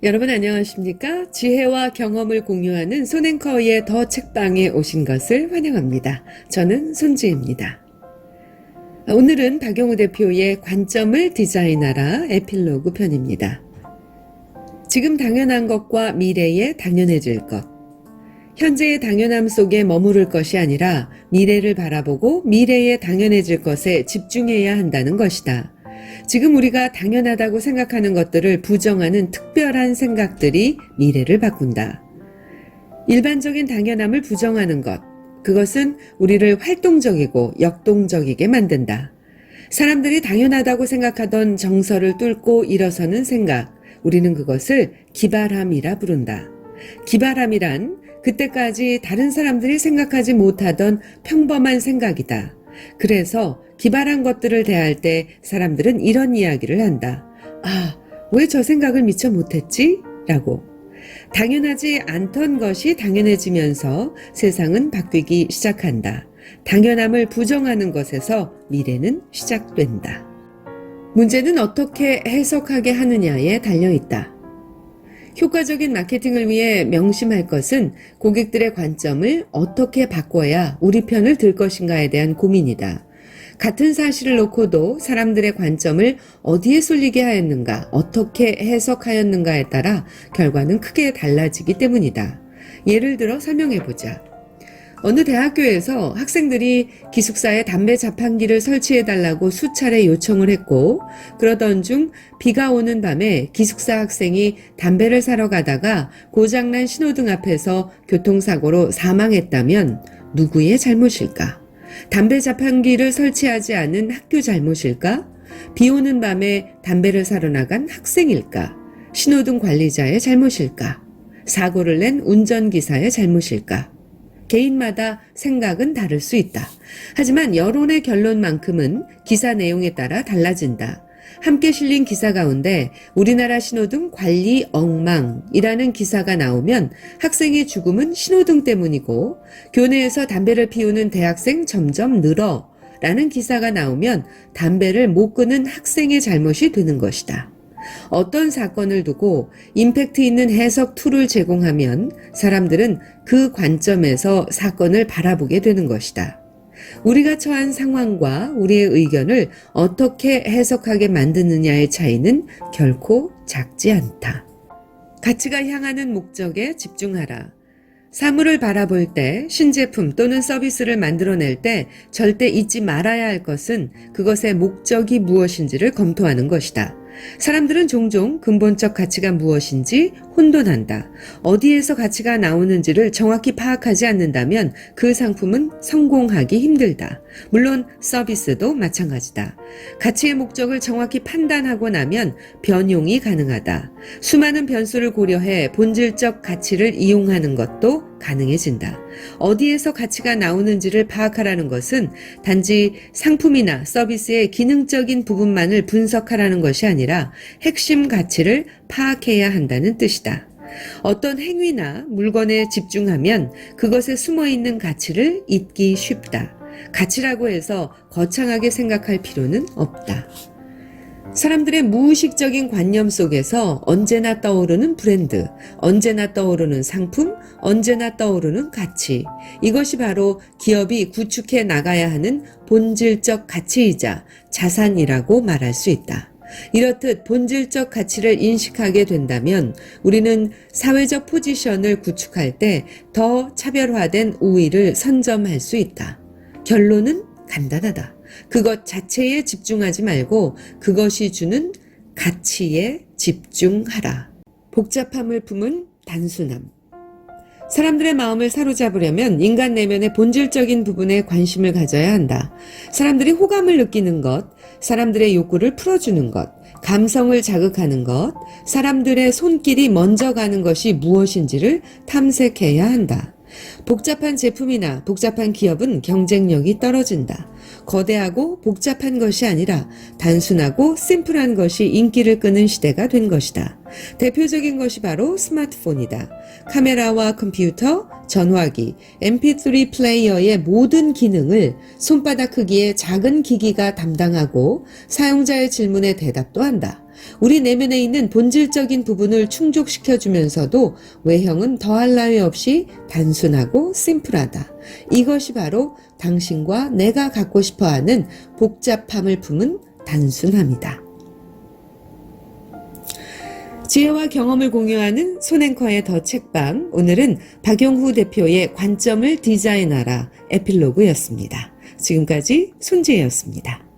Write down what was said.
여러분 안녕하십니까? 지혜와 경험을 공유하는 손앤커의 더 책방에 오신 것을 환영합니다. 저는 손지혜입니다. 오늘은 박영우 대표의 관점을 디자인하라 에필로그 편입니다. 지금 당연한 것과 미래에 당연해질 것. 현재의 당연함 속에 머무를 것이 아니라 미래를 바라보고 미래에 당연해질 것에 집중해야 한다는 것이다. 지금 우리가 당연하다고 생각하는 것들을 부정하는 특별한 생각들이 미래를 바꾼다. 일반적인 당연함을 부정하는 것, 그것은 우리를 활동적이고 역동적이게 만든다. 사람들이 당연하다고 생각하던 정서를 뚫고 일어서는 생각, 우리는 그것을 기발함이라 부른다. 기발함이란 그때까지 다른 사람들이 생각하지 못하던 평범한 생각이다. 그래서 기발한 것들을 대할 때 사람들은 이런 이야기를 한다. 아, 왜 저 생각을 미처 못했지? 라고. 당연하지 않던 것이 당연해지면서 세상은 바뀌기 시작한다. 당연함을 부정하는 것에서 미래는 시작된다. 문제는 어떻게 해석하게 하느냐에 달려있다. 효과적인 마케팅을 위해 명심할 것은 고객들의 관점을 어떻게 바꿔야 우리 편을 들 것인가에 대한 고민이다. 같은 사실을 놓고도 사람들의 관점을 어디에 쏠리게 하였는가, 어떻게 해석하였는가에 따라 결과는 크게 달라지기 때문이다. 예를 들어 설명해보자. 어느 대학교에서 학생들이 기숙사에 담배 자판기를 설치해달라고 수차례 요청을 했고, 그러던 중 비가 오는 밤에 기숙사 학생이 담배를 사러 가다가 고장난 신호등 앞에서 교통사고로 사망했다면 누구의 잘못일까? 담배 자판기를 설치하지 않은 학교 잘못일까? 비 오는 밤에 담배를 사러 나간 학생일까? 신호등 관리자의 잘못일까? 사고를 낸 운전기사의 잘못일까? 개인마다 생각은 다를 수 있다. 하지만 여론의 결론만큼은 기사 내용에 따라 달라진다. 함께 실린 기사 가운데 우리나라 신호등 관리 엉망이라는 기사가 나오면 학생의 죽음은 신호등 때문이고, 교내에서 담배를 피우는 대학생 점점 늘어 라는 기사가 나오면 담배를 못 끊은 학생의 잘못이 되는 것이다. 어떤 사건을 두고 임팩트 있는 해석 툴을 제공하면 사람들은 그 관점에서 사건을 바라보게 되는 것이다. 우리가 처한 상황과 우리의 의견을 어떻게 해석하게 만드느냐의 차이는 결코 작지 않다. 가치가 향하는 목적에 집중하라. 사물을 바라볼 때, 신제품 또는 서비스를 만들어낼 때 절대 잊지 말아야 할 것은 그것의 목적이 무엇인지를 검토하는 것이다. 사람들은 종종 근본적 가치가 무엇인지 혼돈한다. 어디에서 가치가 나오는지를 정확히 파악하지 않는다면 그 상품은 성공하기 힘들다. 물론 서비스도 마찬가지다. 가치의 목적을 정확히 판단하고 나면 변용이 가능하다. 수많은 변수를 고려해 본질적 가치를 이용하는 것도 가능해진다. 어디에서 가치가 나오는지를 파악하라는 것은 단지 상품이나 서비스의 기능적인 부분만을 분석하라는 것이 아니라 핵심 가치를 파악해야 한다는 뜻이다. 어떤 행위나 물건에 집중하면 그것에 숨어있는 가치를 잊기 쉽다. 가치라고 해서 거창하게 생각할 필요는 없다. 사람들의 무의식적인 관념 속에서 언제나 떠오르는 브랜드, 언제나 떠오르는 상품, 언제나 떠오르는 가치. 이것이 바로 기업이 구축해 나가야 하는 본질적 가치이자 자산이라고 말할 수 있다. 이렇듯 본질적 가치를 인식하게 된다면 우리는 사회적 포지션을 구축할 때 더 차별화된 우위를 선점할 수 있다. 결론은 간단하다. 그것 자체에 집중하지 말고 그것이 주는 가치에 집중하라. 복잡함을 품은 단순함. 사람들의 마음을 사로잡으려면 인간 내면의 본질적인 부분에 관심을 가져야 한다. 사람들이 호감을 느끼는 것, 사람들의 욕구를 풀어주는 것, 감성을 자극하는 것, 사람들의 손길이 먼저 가는 것이 무엇인지를 탐색해야 한다. 복잡한 제품이나 복잡한 기업은 경쟁력이 떨어진다. 거대하고 복잡한 것이 아니라 단순하고 심플한 것이 인기를 끄는 시대가 된 것이다. 대표적인 것이 바로 스마트폰이다. 카메라와 컴퓨터, 전화기, mp3 플레이어의 모든 기능을 손바닥 크기의 작은 기기가 담당하고 사용자의 질문에 대답도 한다. 우리 내면에 있는 본질적인 부분을 충족시켜주면서도 외형은 더할 나위 없이 단순하고 심플하다. 이것이 바로 당신과 내가 갖고 싶어하는 복잡함을 품은 단순함이다. 지혜와 경험을 공유하는 손앵커의 더 책방, 오늘은 박용후 대표의 관점을 디자인하라 에필로그였습니다. 지금까지 손지혜였습니다.